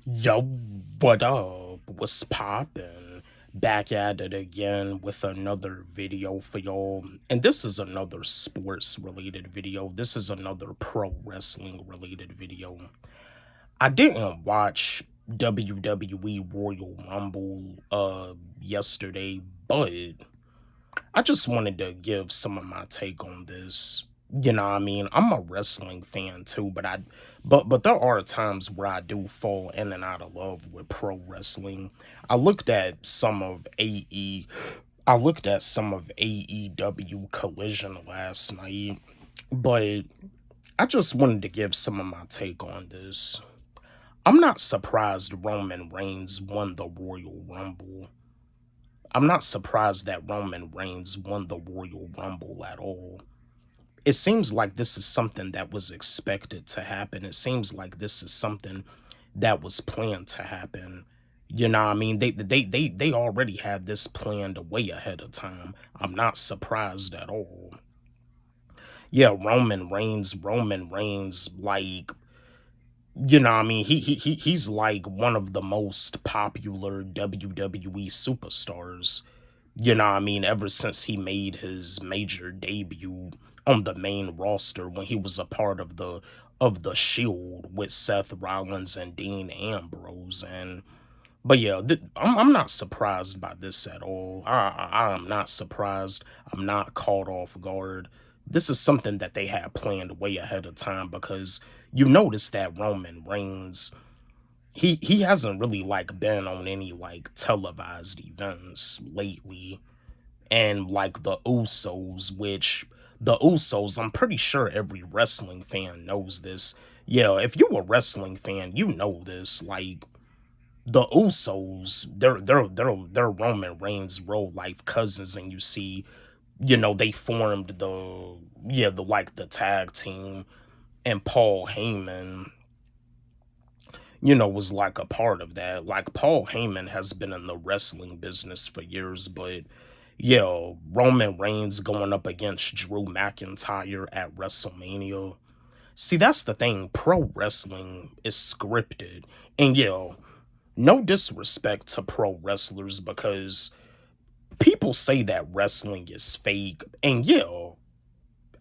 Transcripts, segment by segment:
Yo, what up? What's poppin'? Back at it again with another video for y'all. And this is another sports related video. This is another pro wrestling related video. I didn't watch WWE Royal Rumble yesterday, but I just wanted to give some of my take on this. You know what I mean? I'm a wrestling fan too, but there are times where I do fall in and out of love with pro wrestling. I looked at some of AE I looked at some of AEW Collision last night, but I just wanted to give some of my take on this. I'm not surprised Roman Reigns won the Royal Rumble. I'm not surprised that Roman Reigns won the Royal Rumble at all. It seems like this is something that was expected to happen. It seems like this is something that was planned to happen. You know what I mean? They already had this planned way ahead of time. I'm not surprised at all. Yeah, Roman Reigns, like, you know what I mean? He's like one of the most popular WWE superstars. You know what I mean? Ever since he made his major debut on the main roster when he was a part of the Shield with Seth Rollins and Dean Ambrose. And but yeah, I'm not surprised by this at all. I'm not surprised. I'm not caught off guard. This is something that they had planned way ahead of time, because you notice that Roman Reigns, he hasn't really like been on any like televised events lately. And like the Usos, I'm pretty sure every wrestling fan knows this. Yeah, if you a wrestling fan, you know this. Like, the Usos, they're Roman Reigns' real life cousins, and you see, they formed the tag team, and Paul Heyman, was like a part of that. Like, Paul Heyman has been in the wrestling business for years, but yeah, Roman Reigns going up against Drew McIntyre at WrestleMania. See, that's the thing. Pro wrestling is scripted. And yeah, no disrespect to pro wrestlers, because people say that wrestling is fake. And yeah,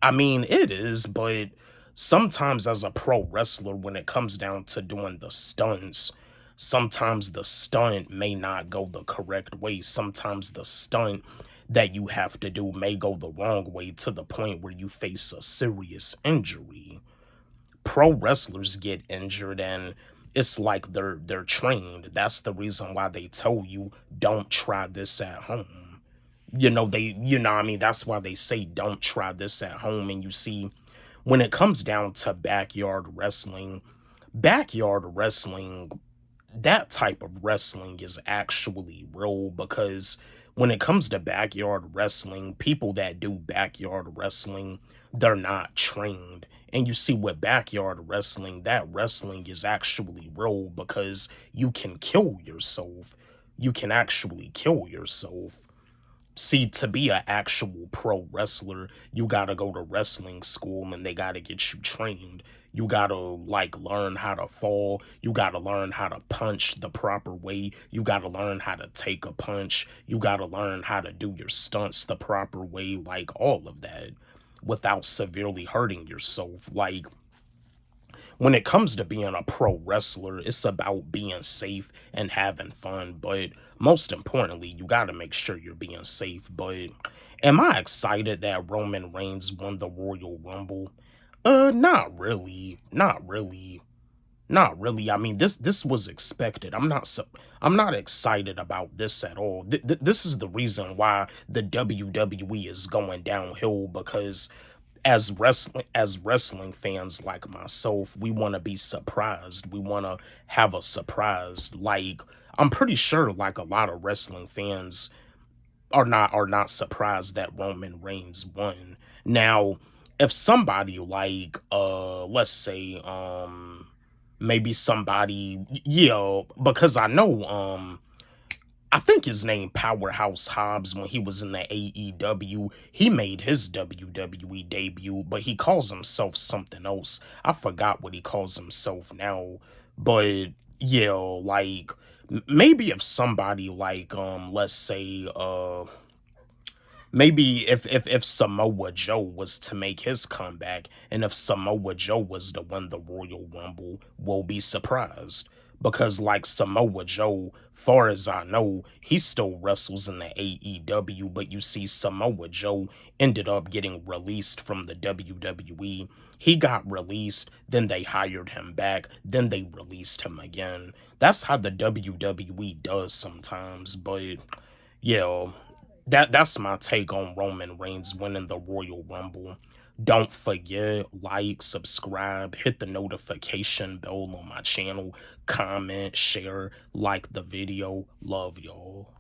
I mean, it is, but sometimes as a pro wrestler, when it comes down to doing the stunts, sometimes the stunt may not go the correct way. Sometimes the stunt that you have to do may go the wrong way, to the point where you face a serious injury. Pro wrestlers get injured, and it's like they're trained. That's the reason why they tell you, don't try this at home. I mean, that's why they say don't try this at home. And you see, when it comes down to backyard wrestling, that type of wrestling is actually real, because when it comes to backyard wrestling, people that do backyard wrestling, they're not trained. And you see, with backyard wrestling, that wrestling is actually real, because you can kill yourself. You can actually kill yourself. See, to be an actual pro wrestler, you gotta go to wrestling school, and they gotta get you trained. You gotta like learn how to fall. You gotta learn how to punch the proper way. You gotta learn how to take a punch. You gotta learn how to do your stunts the proper way, like all of that, without severely hurting yourself. Like, when it comes to being a pro wrestler, it's about being safe and having fun. But most importantly, you got to make sure you're being safe. But am I excited that Roman Reigns won the Royal Rumble? Not really. Not really. Not really. I mean, this was expected. I'm not excited about this at all. This is the reason why the WWE is going downhill, because as wrestling fans like myself, we want to be surprised. We want to have a surprise. Like, I'm pretty sure like a lot of wrestling fans are not surprised that Roman Reigns won. Now, if somebody like let's say maybe somebody, because I think his name Powerhouse Hobbs, when he was in the AEW, he made his WWE debut, but he calls himself something else. I forgot what he calls himself now, but yeah, like maybe if somebody like let's say maybe if Samoa Joe was to make his comeback, and if Samoa Joe was to win the Royal Rumble, we'll be surprised. Because like Samoa Joe, far as I know, he still wrestles in the AEW, but you see Samoa Joe ended up getting released from the WWE. He got released, then they hired him back, then they released him again. That's how the WWE does sometimes, but yeah, that's my take on Roman Reigns winning the Royal Rumble. Don't forget, like, subscribe, hit the notification bell on my channel, comment, share, like the video. Love y'all.